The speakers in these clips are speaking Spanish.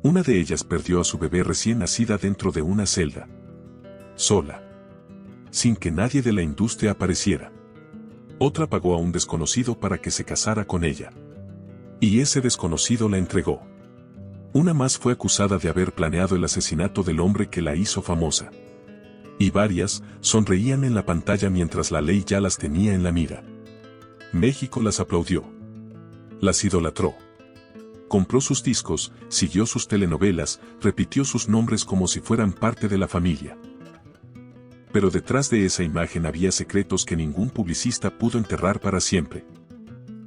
Una de ellas perdió a su bebé recién nacida dentro de una celda. Sola. Sin que nadie de la industria apareciera. Otra pagó a un desconocido para que se casara con ella. Y ese desconocido la entregó. Una más fue acusada de haber planeado el asesinato del hombre que la hizo famosa. Y varias sonreían en la pantalla mientras la ley ya las tenía en la mira. México las aplaudió. Las idolatró. Compró sus discos, siguió sus telenovelas, repitió sus nombres como si fueran parte de la familia. Pero detrás de esa imagen había secretos que ningún publicista pudo enterrar para siempre.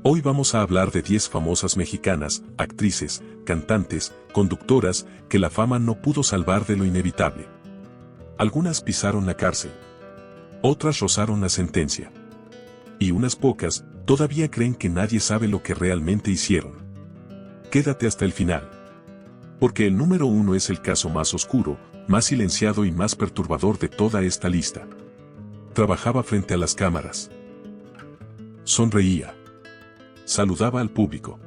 Hoy vamos a hablar de 10 famosas mexicanas, actrices, cantantes, conductoras, que la fama no pudo salvar de lo inevitable. Algunas pisaron la cárcel. Otras rozaron la sentencia. Y unas pocas, todavía creen que nadie sabe lo que realmente hicieron. Quédate hasta el final. Porque el número 1 es el caso más oscuro, más silenciado y más perturbador de toda esta lista. Trabajaba frente a las cámaras. Sonreía. Saludaba al público.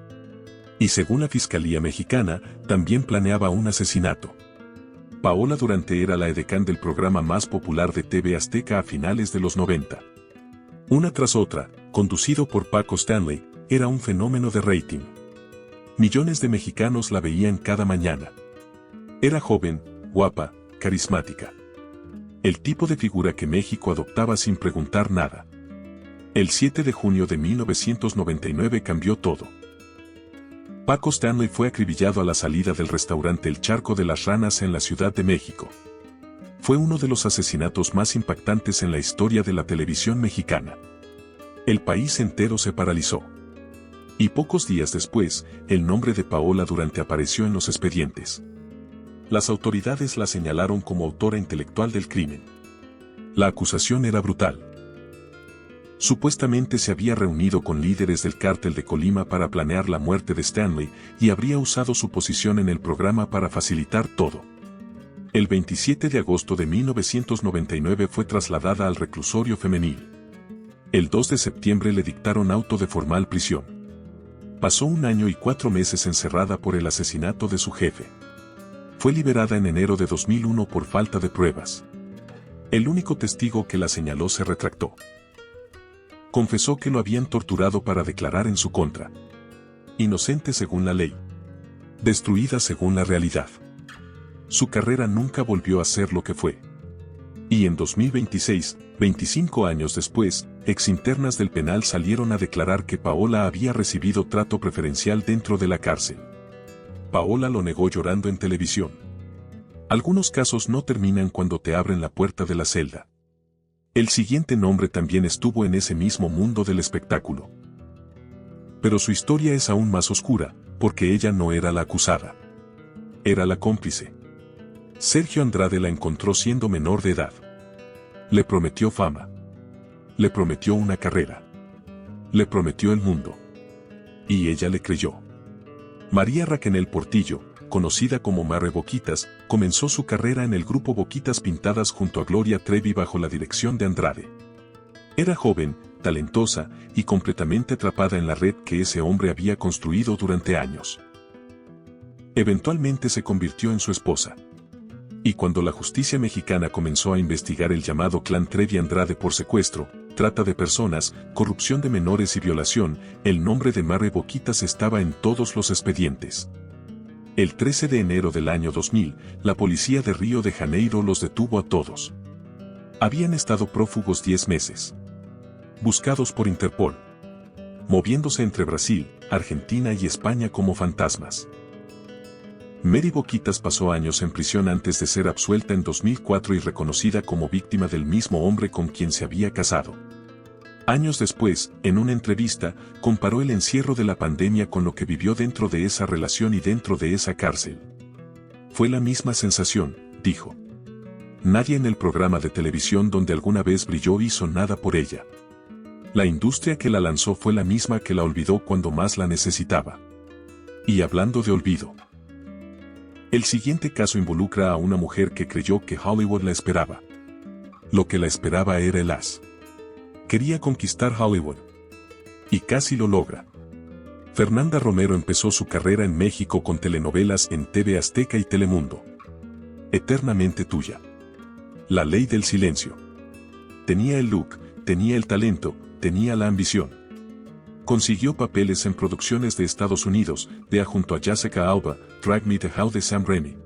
Y según la Fiscalía Mexicana, también planeaba un asesinato. Paola Durante era la edecán del programa más popular de TV Azteca a finales de los 90. Una tras otra, conducido por Paco Stanley, era un fenómeno de rating. Millones de mexicanos la veían cada mañana. Era joven, guapa, carismática. El tipo de figura que México adoptaba sin preguntar nada. El 7 de junio de 1999 cambió todo. Paco Stanley fue acribillado a la salida del restaurante El Charco de las Ranas en la Ciudad de México. Fue uno de los asesinatos más impactantes en la historia de la televisión mexicana. El país entero se paralizó. Y pocos días después, el nombre de Paola Durante apareció en los expedientes. Las autoridades la señalaron como autora intelectual del crimen. La acusación era brutal. Supuestamente se había reunido con líderes del cártel de Colima para planear la muerte de Stanley y habría usado su posición en el programa para facilitar todo. El 27 de agosto de 1999 fue trasladada al reclusorio femenil. El 2 de septiembre le dictaron auto de formal prisión. Pasó 1 año y 4 meses encerrada por el asesinato de su jefe. Fue liberada en enero de 2001 por falta de pruebas. El único testigo que la señaló se retractó. Confesó que lo habían torturado para declarar en su contra. Inocente según la ley. Destruida según la realidad. Su carrera nunca volvió a ser lo que fue. Y en 2026, 25 años después, exinternas del penal salieron a declarar que Paola había recibido trato preferencial dentro de la cárcel. Paola lo negó llorando en televisión. Algunos casos no terminan cuando te abren la puerta de la celda. El siguiente nombre también estuvo en ese mismo mundo del espectáculo. Pero su historia es aún más oscura, porque ella no era la acusada. Era la cómplice. Sergio Andrade la encontró siendo menor de edad. Le prometió fama. Le prometió una carrera. Le prometió el mundo. Y ella le creyó. María Raquel Portillo, conocida como Mare Boquitas, comenzó su carrera en el grupo Boquitas Pintadas junto a Gloria Trevi bajo la dirección de Andrade. Era joven, talentosa y completamente atrapada en la red que ese hombre había construido durante años. Eventualmente se convirtió en su esposa. Y cuando la justicia mexicana comenzó a investigar el llamado clan Trevi Andrade por secuestro, trata de personas, corrupción de menores y violación, el nombre de Mare Boquitas estaba en todos los expedientes. El 13 de enero del año 2000, la policía de Río de Janeiro los detuvo a todos. Habían estado prófugos 10 meses. Buscados por Interpol. Moviéndose entre Brasil, Argentina y España como fantasmas. Mary Boquitas pasó años en prisión antes de ser absuelta en 2004 y reconocida como víctima del mismo hombre con quien se había casado. Años después, en una entrevista, comparó el encierro de la pandemia con lo que vivió dentro de esa relación y dentro de esa cárcel. Fue la misma sensación, dijo. Nadie en el programa de televisión donde alguna vez brilló hizo nada por ella. La industria que la lanzó fue la misma que la olvidó cuando más la necesitaba. Y hablando de olvido. El siguiente caso involucra a una mujer que creyó que Hollywood la esperaba. Lo que la esperaba era el as. Quería conquistar Hollywood. Y casi lo logra. Fernanda Romero empezó su carrera en México con telenovelas en TV Azteca y Telemundo. Eternamente tuya. La ley del silencio. Tenía el look, tenía el talento, tenía la ambición. Consiguió papeles en producciones de Estados Unidos, junto a Jessica Alba, Drag Me to Hell de Sam Raimi.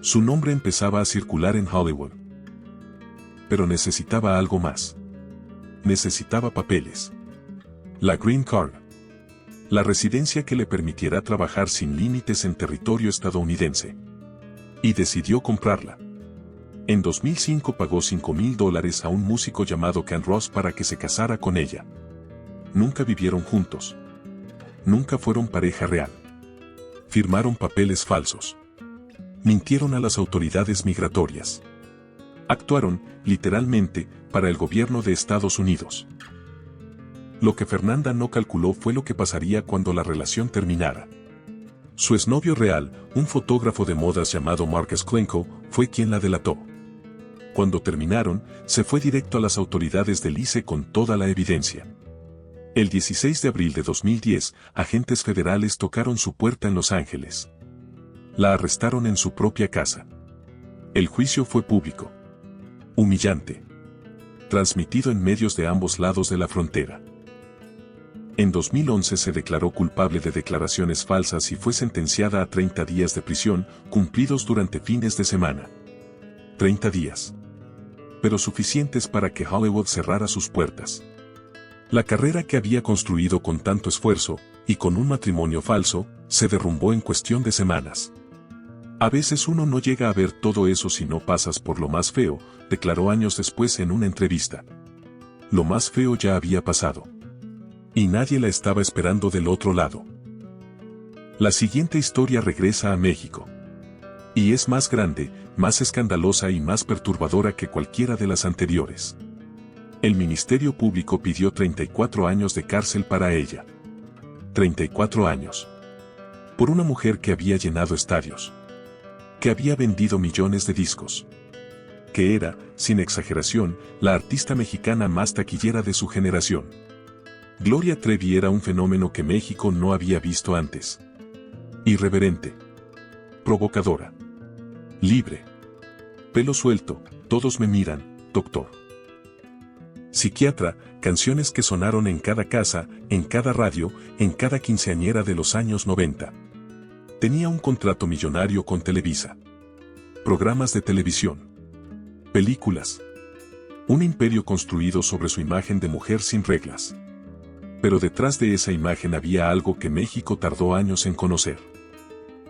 Su nombre empezaba a circular en Hollywood. Pero necesitaba algo más. Necesitaba papeles. La Green Card. La residencia que le permitiera trabajar sin límites en territorio estadounidense. Y decidió comprarla. En 2005 pagó $5,000 a un músico llamado Ken Ross para que se casara con ella. Nunca vivieron juntos. Nunca fueron pareja real. Firmaron papeles falsos. Mintieron a las autoridades migratorias. Actuaron, literalmente, para el gobierno de Estados Unidos. Lo que Fernanda no calculó fue lo que pasaría cuando la relación terminara. Su exnovio real, un fotógrafo de modas llamado Marcus Klenko, fue quien la delató. Cuando terminaron, se fue directo a las autoridades del ICE con toda la evidencia. El 16 de abril de 2010, agentes federales tocaron su puerta en Los Ángeles. La arrestaron en su propia casa. El juicio fue público. Humillante. Transmitido en medios de ambos lados de la frontera. En 2011 se declaró culpable de declaraciones falsas y fue sentenciada a 30 días de prisión, cumplidos durante fines de semana. 30 días. Pero suficientes para que Hollywood cerrara sus puertas. La carrera que había construido con tanto esfuerzo, y con un matrimonio falso, se derrumbó en cuestión de semanas. A veces uno no llega a ver todo eso si no pasas por lo más feo, declaró años después en una entrevista. Lo más feo ya había pasado. Y nadie la estaba esperando del otro lado. La siguiente historia regresa a México. Y es más grande, más escandalosa y más perturbadora que cualquiera de las anteriores. El Ministerio Público pidió 34 años de cárcel para ella. 34 años. Por una mujer que había llenado estadios. Que había vendido millones de discos. Que era, sin exageración, la artista mexicana más taquillera de su generación. Gloria Trevi era un fenómeno que México no había visto antes. Irreverente. Provocadora. Libre. Pelo suelto, todos me miran, doctor. Psiquiatra, canciones que sonaron en cada casa, en cada radio, en cada quinceañera de los años 90. Tenía un contrato millonario con Televisa. Programas de televisión. Películas. Un imperio construido sobre su imagen de mujer sin reglas. Pero detrás de esa imagen había algo que México tardó años en conocer.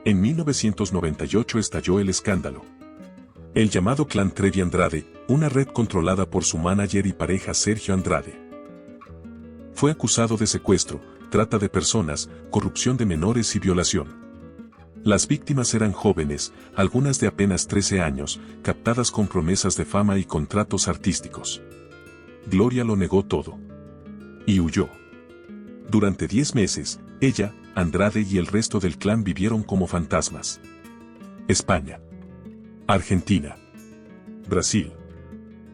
En 1998 estalló el escándalo. El llamado Clan Trevi Andrade, una red controlada por su manager y pareja Sergio Andrade. Fue acusado de secuestro, trata de personas, corrupción de menores y violación. Las víctimas eran jóvenes, algunas de apenas 13 años, captadas con promesas de fama y contratos artísticos. Gloria lo negó todo. Y huyó. Durante 10 meses, ella, Andrade y el resto del clan vivieron como fantasmas. España. Argentina. Brasil.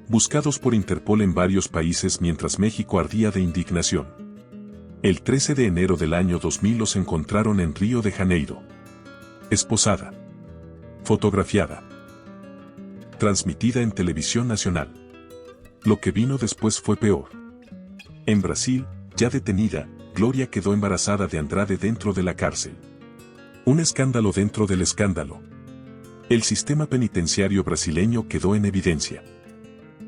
Buscados por Interpol en varios países mientras México ardía de indignación. El 13 de enero del año 2000 los encontraron en Río de Janeiro. Esposada. Fotografiada. Transmitida en televisión nacional. Lo que vino después fue peor. En Brasil, ya detenida, Gloria quedó embarazada de Andrade dentro de la cárcel. Un escándalo dentro del escándalo. El sistema penitenciario brasileño quedó en evidencia.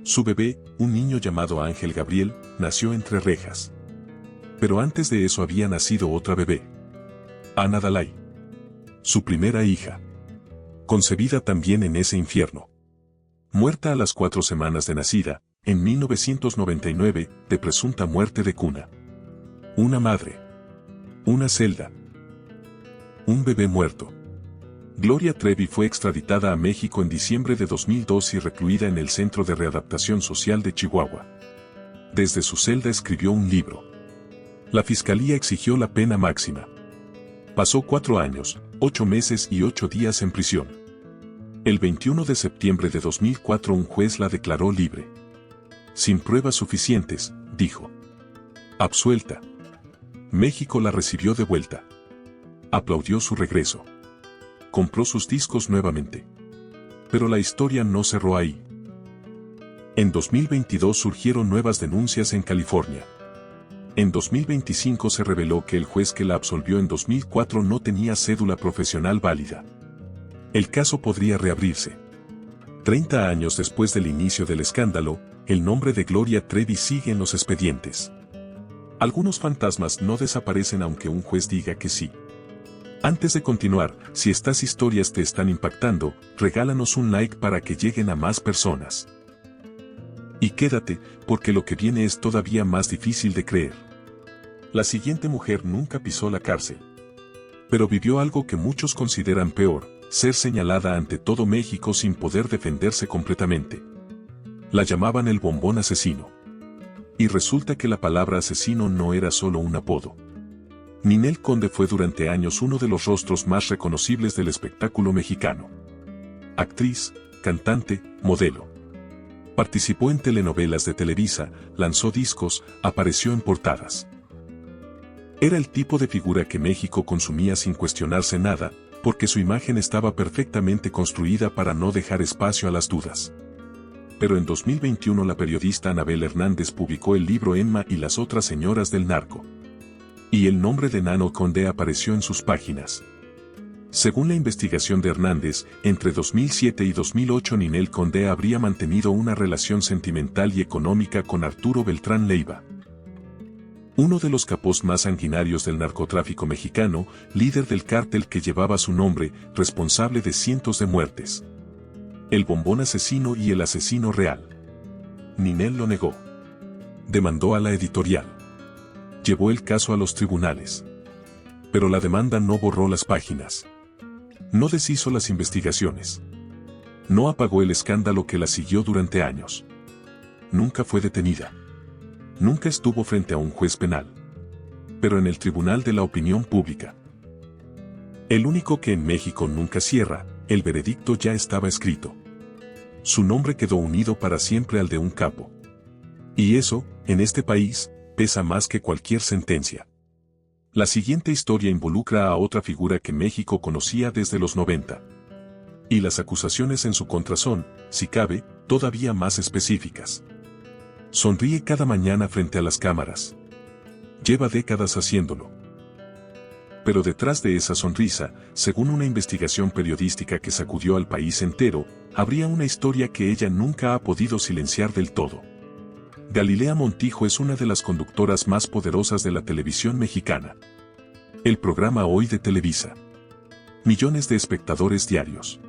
Su bebé, un niño llamado Ángel Gabriel, nació entre rejas. Pero antes de eso había nacido otra bebé. Ana Dalai. Su primera hija. Concebida también en ese infierno. Muerta a las 4 semanas de nacida, en 1999, de presunta muerte de cuna. Una madre. Una celda. Un bebé muerto. Gloria Trevi fue extraditada a México en diciembre de 2002 y recluida en el Centro de Readaptación Social de Chihuahua. Desde su celda escribió un libro. La fiscalía exigió la pena máxima. Pasó 4 años, 8 meses y 8 días en prisión. El 21 de septiembre de 2004 un juez la declaró libre. Sin pruebas suficientes, dijo. Absuelta. México la recibió de vuelta. Aplaudió su regreso. Compró sus discos nuevamente. Pero la historia no cerró ahí. En 2022 surgieron nuevas denuncias en California. En 2025 se reveló que el juez que la absolvió en 2004 no tenía cédula profesional válida. El caso podría reabrirse. 30 años después del inicio del escándalo, el nombre de Gloria Trevi sigue en los expedientes. Algunos fantasmas no desaparecen aunque un juez diga que sí. Antes de continuar, si estas historias te están impactando, regálanos un like para que lleguen a más personas. Y quédate, porque lo que viene es todavía más difícil de creer. La siguiente mujer nunca pisó la cárcel. Pero vivió algo que muchos consideran peor, ser señalada ante todo México sin poder defenderse completamente. La llamaban el bombón asesino. Y resulta que la palabra asesino no era solo un apodo. Ninel Conde fue durante años uno de los rostros más reconocibles del espectáculo mexicano. Actriz, cantante, modelo. Participó en telenovelas de Televisa, lanzó discos, apareció en portadas. Era el tipo de figura que México consumía sin cuestionarse nada, porque su imagen estaba perfectamente construida para no dejar espacio a las dudas. Pero en 2021 la periodista Anabel Hernández publicó el libro Emma y las otras señoras del narco. Y el nombre de Ninel Conde apareció en sus páginas. Según la investigación de Hernández, entre 2007 y 2008 Ninel Conde habría mantenido una relación sentimental y económica con Arturo Beltrán Leiva. Uno de los capos más sanguinarios del narcotráfico mexicano, líder del cártel que llevaba su nombre, responsable de cientos de muertes. El bombón asesino y el asesino real. Ninel lo negó. Demandó a la editorial. Llevó el caso a los tribunales. Pero la demanda no borró las páginas. No deshizo las investigaciones. No apagó el escándalo que la siguió durante años. Nunca fue detenida. Nunca estuvo frente a un juez penal. Pero en el tribunal de la opinión pública. El único que en México nunca cierra, el veredicto ya estaba escrito. Su nombre quedó unido para siempre al de un capo. Y eso, en este país, pesa más que cualquier sentencia. La siguiente historia involucra a otra figura que México conocía desde los 90. Y las acusaciones en su contra son, si cabe, todavía más específicas. Sonríe cada mañana frente a las cámaras. Lleva décadas haciéndolo. Pero detrás de esa sonrisa, según una investigación periodística que sacudió al país entero, habría una historia que ella nunca ha podido silenciar del todo. Galilea Montijo es una de las conductoras más poderosas de la televisión mexicana. El programa Hoy de Televisa. Millones de espectadores diarios.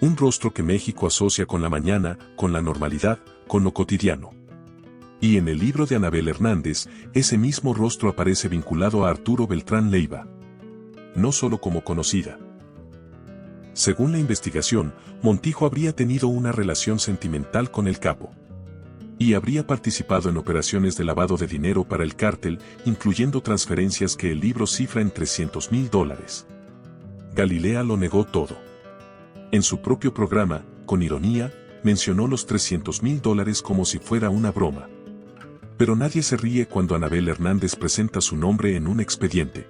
Un rostro que México asocia con la mañana, con la normalidad, con lo cotidiano. Y en el libro de Anabel Hernández, ese mismo rostro aparece vinculado a Arturo Beltrán Leiva. No solo como conocida. Según la investigación, Montijo habría tenido una relación sentimental con el capo. Y habría participado en operaciones de lavado de dinero para el cártel, incluyendo transferencias que el libro cifra en $300,000. Galilea lo negó todo. En su propio programa, con ironía, mencionó los $300,000 como si fuera una broma. Pero nadie se ríe cuando Anabel Hernández presenta su nombre en un expediente.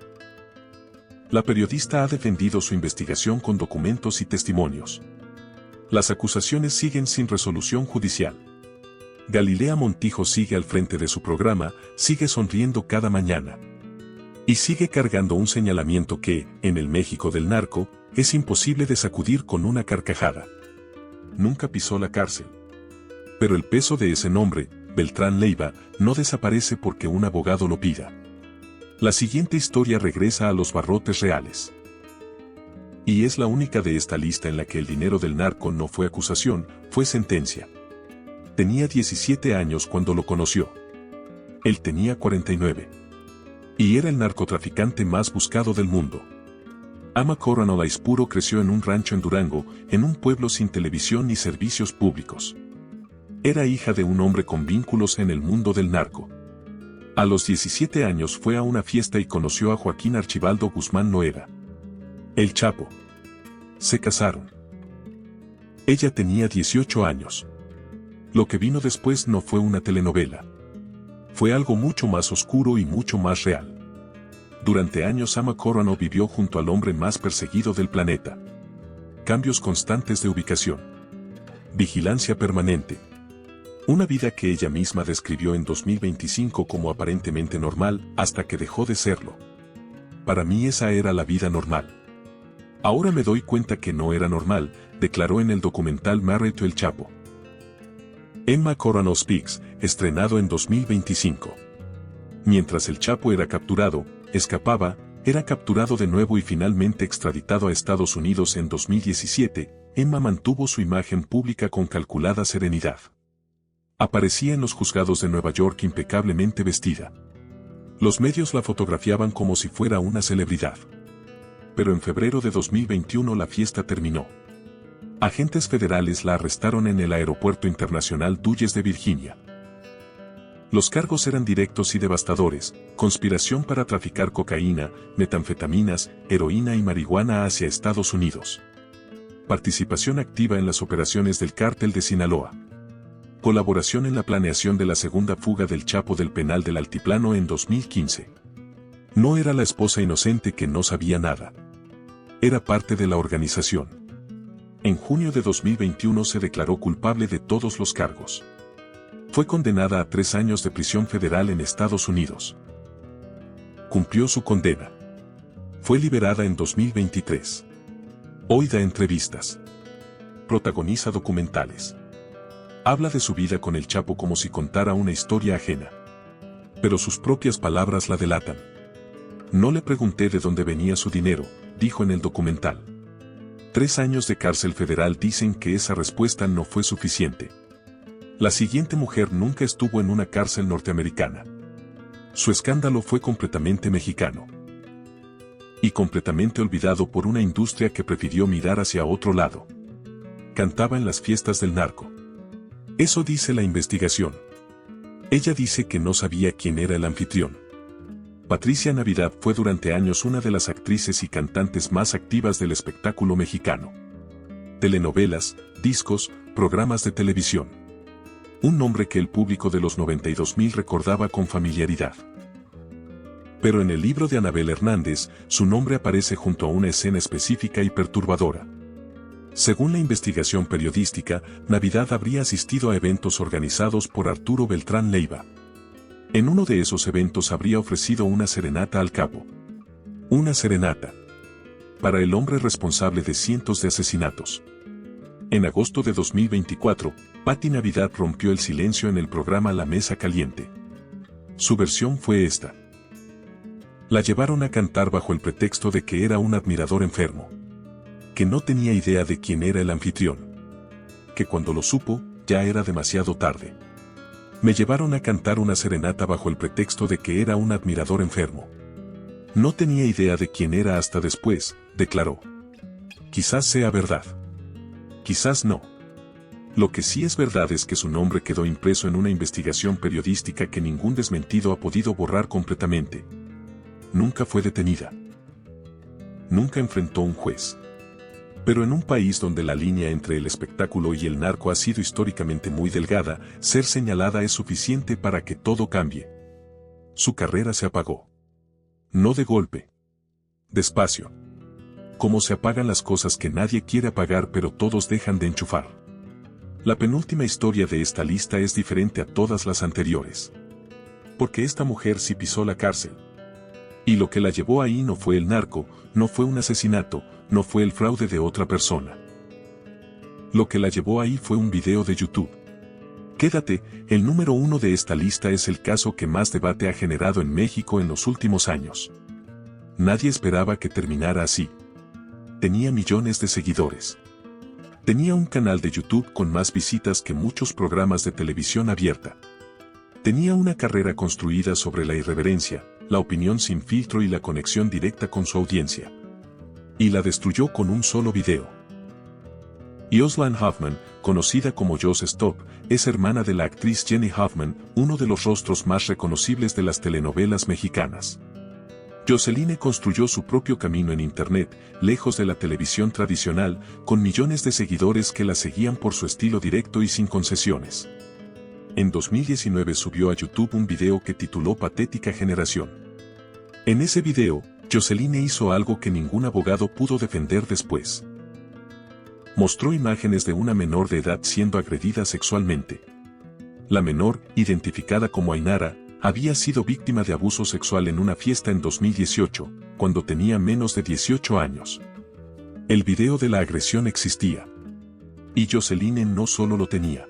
La periodista ha defendido su investigación con documentos y testimonios. Las acusaciones siguen sin resolución judicial. Galilea Montijo sigue al frente de su programa, sigue sonriendo cada mañana. Y sigue cargando un señalamiento que, en el México del narco, es imposible de sacudir con una carcajada. Nunca pisó la cárcel. Pero el peso de ese nombre, Beltrán Leiva, no desaparece porque un abogado lo pida. La siguiente historia regresa a los barrotes reales. Y es la única de esta lista en la que el dinero del narco no fue acusación, fue sentencia. Tenía 17 años cuando lo conoció. Él tenía 49. Y era el narcotraficante más buscado del mundo. Ama Coronel Aispuro creció en un rancho en Durango, en un pueblo sin televisión ni servicios públicos. Era hija de un hombre con vínculos en el mundo del narco. A los 17 años fue a una fiesta y conoció a Joaquín Archibaldo Guzmán Loera. El Chapo. Se casaron. Ella tenía 18 años. Lo que vino después no fue una telenovela. Fue algo mucho más oscuro y mucho más real. Durante años Ama Coronel vivió junto al hombre más perseguido del planeta. Cambios constantes de ubicación. Vigilancia permanente. Una vida que ella misma describió en 2025 como aparentemente normal, hasta que dejó de serlo. Para mí esa era la vida normal. Ahora me doy cuenta que no era normal, declaró en el documental Married to El Chapo. Emma Coronel Speaks, estrenado en 2025. Mientras el Chapo era capturado, escapaba, era capturado de nuevo y finalmente extraditado a Estados Unidos en 2017, Emma mantuvo su imagen pública con calculada serenidad. Aparecía en los juzgados de Nueva York impecablemente vestida. Los medios la fotografiaban como si fuera una celebridad. Pero en febrero de 2021 la fiesta terminó. Agentes federales la arrestaron en el Aeropuerto Internacional Dulles de Virginia. Los cargos eran directos y devastadores: conspiración para traficar cocaína, metanfetaminas, heroína y marihuana hacia Estados Unidos. Participación activa en las operaciones del Cártel de Sinaloa. Colaboración en la planeación de la segunda fuga del Chapo del penal del Altiplano en 2015. No era la esposa inocente que no sabía nada. Era parte de la organización. En junio de 2021 se declaró culpable de todos los cargos. Fue condenada a 3 años de prisión federal en Estados Unidos. Cumplió su condena. Fue liberada en 2023. Hoy da entrevistas. Protagoniza documentales. Habla de su vida con el Chapo como si contara una historia ajena. Pero sus propias palabras la delatan. No le pregunté de dónde venía su dinero, dijo en el documental. 3 años de cárcel federal dicen que esa respuesta no fue suficiente. La siguiente mujer nunca estuvo en una cárcel norteamericana. Su escándalo fue completamente mexicano. Y completamente olvidado por una industria que prefirió mirar hacia otro lado. Cantaba en las fiestas del narco. Eso dice la investigación. Ella dice que no sabía quién era el anfitrión. Patricia Navidad fue durante años una de las actrices y cantantes más activas del espectáculo mexicano. Telenovelas, discos, programas de televisión. Un nombre que el público de los 92,000 recordaba con familiaridad. Pero en el libro de Anabel Hernández, su nombre aparece junto a una escena específica y perturbadora. Según la investigación periodística, Navidad habría asistido a eventos organizados por Arturo Beltrán Leiva. En uno de esos eventos habría ofrecido una serenata al Capo. Una serenata. Para el hombre responsable de cientos de asesinatos. En agosto de 2024, Patti Navidad rompió el silencio en el programa La Mesa Caliente. Su versión fue esta. La llevaron a cantar bajo el pretexto de que era un admirador enfermo. Que no tenía idea de quién era el anfitrión. Que cuando lo supo, ya era demasiado tarde. Me llevaron a cantar una serenata bajo el pretexto de que era un admirador enfermo. No tenía idea de quién era hasta después, declaró. Quizás sea verdad. Quizás no. Lo que sí es verdad es que su nombre quedó impreso en una investigación periodística que ningún desmentido ha podido borrar completamente. Nunca fue detenida. Nunca enfrentó a un juez. Pero en un país donde la línea entre el espectáculo y el narco ha sido históricamente muy delgada, ser señalada es suficiente para que todo cambie. Su carrera se apagó. No de golpe. Despacio. Como se apagan las cosas que nadie quiere apagar pero todos dejan de enchufar. La penúltima historia de esta lista es diferente a todas las anteriores. Porque esta mujer sí pisó la cárcel. Y lo que la llevó ahí no fue el narco, no fue un asesinato, no fue el fraude de otra persona. Lo que la llevó ahí fue un video de YouTube. Quédate, el número 1 de esta lista es el caso que más debate ha generado en México en los últimos años. Nadie esperaba que terminara así. Tenía millones de seguidores. Tenía un canal de YouTube con más visitas que muchos programas de televisión abierta. Tenía una carrera construida sobre la irreverencia, la opinión sin filtro y la conexión directa con su audiencia. Y la destruyó con un solo video. Jocelyn Hoffman, conocida como Joss Stop, es hermana de la actriz Jenny Hoffman, uno de los rostros más reconocibles de las telenovelas mexicanas. Jocelyn construyó su propio camino en Internet, lejos de la televisión tradicional, con millones de seguidores que la seguían por su estilo directo y sin concesiones. En 2019 subió a YouTube un video que tituló Patética Generación. En ese video, Joseline hizo algo que ningún abogado pudo defender después. Mostró imágenes de una menor de edad siendo agredida sexualmente. La menor, identificada como Ainara, había sido víctima de abuso sexual en una fiesta en 2018, cuando tenía menos de 18 años. El video de la agresión existía. Y Joseline no solo lo tenía.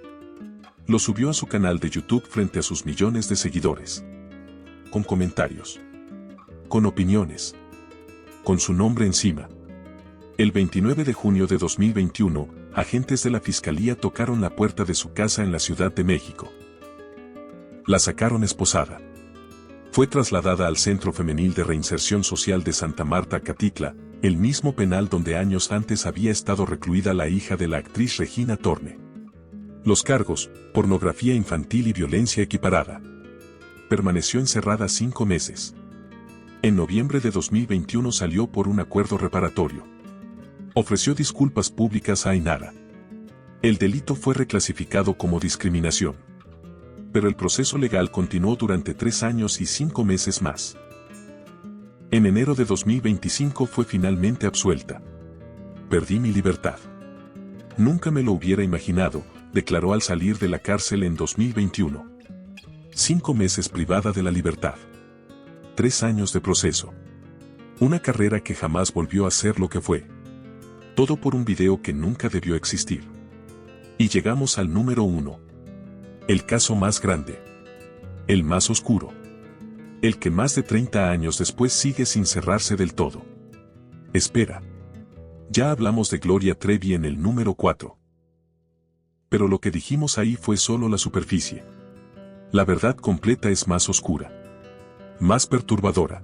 Lo subió a su canal de YouTube frente a sus millones de seguidores. Con comentarios. Con opiniones. Con su nombre encima. El 29 de junio de 2021, agentes de la Fiscalía tocaron la puerta de su casa en la Ciudad de México. La sacaron esposada. Fue trasladada al Centro Femenil de Reinserción Social de Santa Marta, Catitla, el mismo penal donde años antes había estado recluida la hija de la actriz Regina Torne. Los cargos: pornografía infantil y violencia equiparada. Permaneció encerrada 5 meses. En noviembre de 2021 salió por un acuerdo reparatorio. Ofreció disculpas públicas a Ainara. El delito fue reclasificado como discriminación. Pero el proceso legal continuó durante 3 años y 5 meses más. En enero de 2025 fue finalmente absuelta. Perdí mi libertad. Nunca me lo hubiera imaginado, declaró al salir de la cárcel en 2021. 5 meses privada de la libertad. 3 años de proceso. Una carrera que jamás volvió a ser lo que fue. Todo por un video que nunca debió existir. Y llegamos al número 1. El caso más grande. El más oscuro. El que más de 30 años después sigue sin cerrarse del todo. Espera. Ya hablamos de Gloria Trevi en el número 4. Pero lo que dijimos ahí fue solo la superficie. La verdad completa es más oscura. Más perturbadora.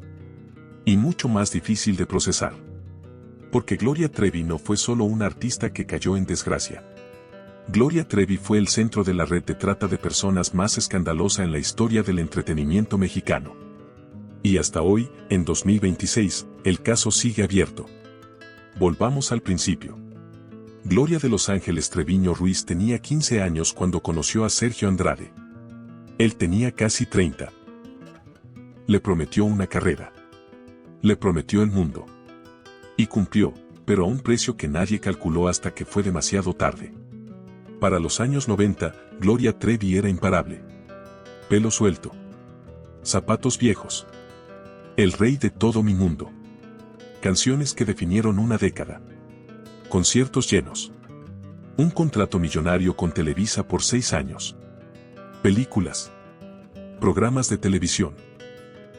Y mucho más difícil de procesar. Porque Gloria Trevi no fue solo una artista que cayó en desgracia. Gloria Trevi fue el centro de la red de trata de personas más escandalosa en la historia del entretenimiento mexicano. Y hasta hoy, en 2026, el caso sigue abierto. Volvamos al principio. Gloria de Los Ángeles Treviño Ruiz tenía 15 años cuando conoció a Sergio Andrade. Él tenía casi 30. Le prometió una carrera. Le prometió el mundo. Y cumplió, pero a un precio que nadie calculó hasta que fue demasiado tarde. Para los años 90, Gloria Trevi era imparable. Pelo suelto. Zapatos viejos. El rey de todo mi mundo. Canciones que definieron una década. Conciertos llenos. Un contrato millonario con Televisa por 6 años. Películas. Programas de televisión.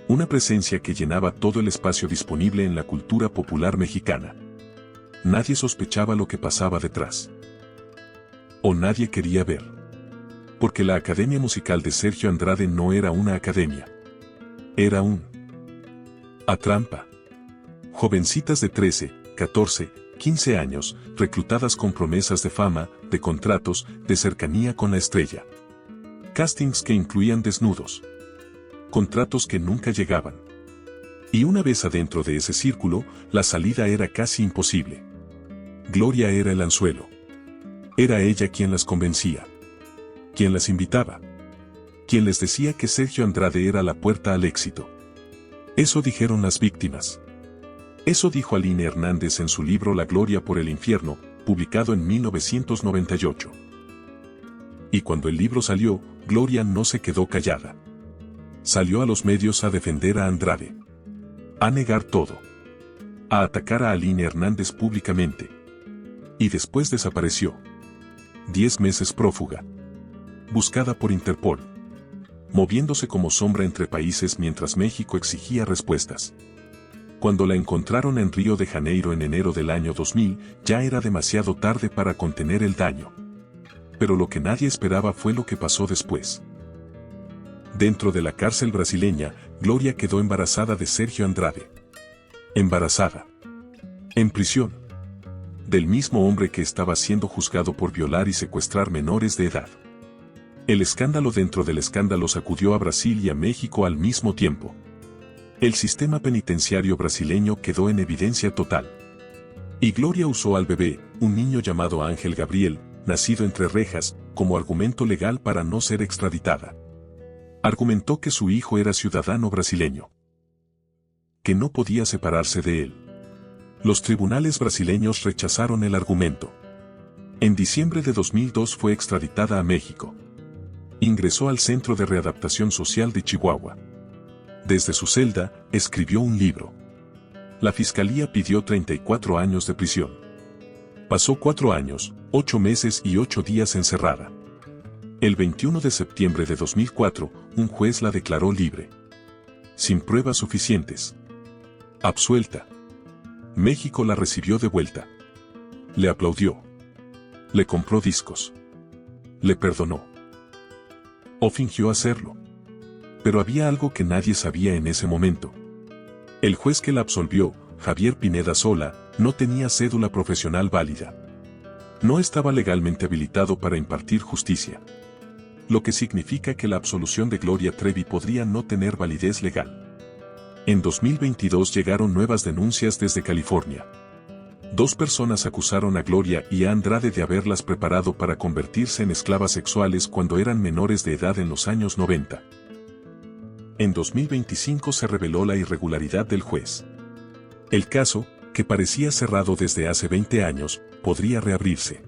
Una presencia que llenaba todo el espacio disponible en la cultura popular mexicana. Nadie sospechaba lo que pasaba detrás. O nadie quería ver. Porque la Academia Musical de Sergio Andrade no era una academia. Era un trampa. Jovencitas de 13, 14, 15 años, reclutadas con promesas de fama, de contratos, de cercanía con la estrella. Castings que incluían desnudos. Contratos que nunca llegaban. Y una vez adentro de ese círculo, la salida era casi imposible. Gloria era el anzuelo. Era ella quien las convencía. Quien las invitaba. Quien les decía que Sergio Andrade era la puerta al éxito. Eso dijeron las víctimas. Eso dijo Aline Hernández en su libro La Gloria por el Infierno, publicado en 1998. Y cuando el libro salió, Gloria no se quedó callada. Salió a los medios a defender a Andrade. A negar todo. A atacar a Aline Hernández públicamente. Y después desapareció. 10 meses prófuga. Buscada por Interpol. Moviéndose como sombra entre países mientras México exigía respuestas. Cuando la encontraron en Río de Janeiro en enero del año 2000, ya era demasiado tarde para contener el daño. Pero lo que nadie esperaba fue lo que pasó después. Dentro de la cárcel brasileña, Gloria quedó embarazada de Sergio Andrade. Embarazada. En prisión. Del mismo hombre que estaba siendo juzgado por violar y secuestrar menores de edad. El escándalo dentro del escándalo sacudió a Brasil y a México al mismo tiempo. El sistema penitenciario brasileño quedó en evidencia total. Y Gloria usó al bebé, un niño llamado Ángel Gabriel, nacido entre rejas, como argumento legal para no ser extraditada. Argumentó que su hijo era ciudadano brasileño. que no podía separarse de él. Los tribunales brasileños rechazaron el argumento. En diciembre de 2002 fue extraditada a México. Ingresó al Centro de Readaptación Social de Chihuahua. Desde su celda, escribió un libro. La fiscalía pidió 34 años de prisión. Pasó 4 años, 8 meses y 8 días encerrada. El 21 de septiembre de 2004, un juez la declaró libre. Sin pruebas suficientes. Absuelta. México la recibió de vuelta. Le aplaudió. Le compró discos. Le perdonó. O fingió hacerlo. Pero había algo que nadie sabía en ese momento. El juez que la absolvió, Javier Pineda Sola, no tenía cédula profesional válida. No estaba legalmente habilitado para impartir justicia. Lo que significa que la absolución de Gloria Trevi podría no tener validez legal. En 2022 llegaron nuevas denuncias desde California. 2 personas acusaron a Gloria y a Andrade de haberlas preparado para convertirse en esclavas sexuales cuando eran menores de edad en los años 90. En 2025 se reveló la irregularidad del juez. El caso, que parecía cerrado desde hace 20 años, podría reabrirse.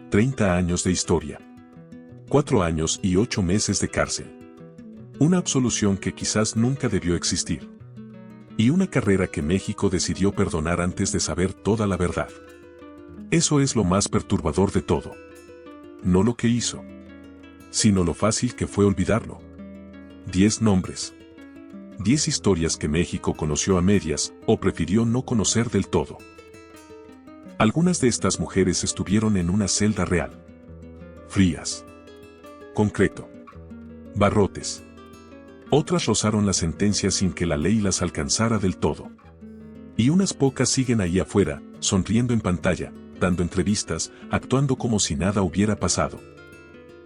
30 años de historia. 4 años y 8 meses de cárcel. Una absolución que quizás nunca debió existir. Y una carrera que México decidió perdonar antes de saber toda la verdad. Eso es lo más perturbador de todo. No lo que hizo, sino lo fácil que fue olvidarlo. 10 nombres. 10 historias que México conoció a medias, o prefirió no conocer del todo. Algunas de estas mujeres estuvieron en una celda real. Frías. Concreto. Barrotes. Otras rozaron la sentencia sin que la ley las alcanzara del todo. Y unas pocas siguen ahí afuera, sonriendo en pantalla, dando entrevistas, actuando como si nada hubiera pasado.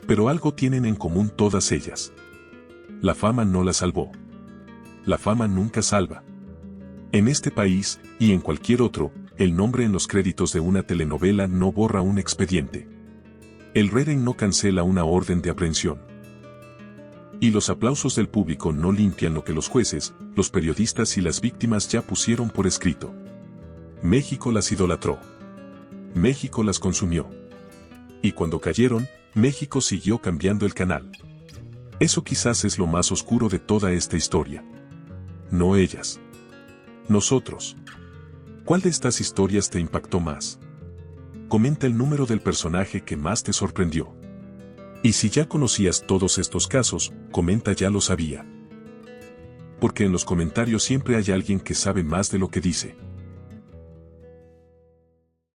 Pero algo tienen en común todas ellas. La fama no la salvó. La fama nunca salva. En este país, y en cualquier otro, el nombre en los créditos de una telenovela no borra un expediente. El REREN no cancela una orden de aprehensión. Y los aplausos del público no limpian lo que los jueces, los periodistas y las víctimas ya pusieron por escrito. México las idolatró. México las consumió. Y cuando cayeron, México siguió cambiando el canal. Eso quizás es lo más oscuro de toda esta historia. No ellas. Nosotros. ¿Cuál de estas historias te impactó más? Comenta el número del personaje que más te sorprendió. Y si ya conocías todos estos casos, comenta ya lo sabía. Porque en los comentarios siempre hay alguien que sabe más de lo que dice.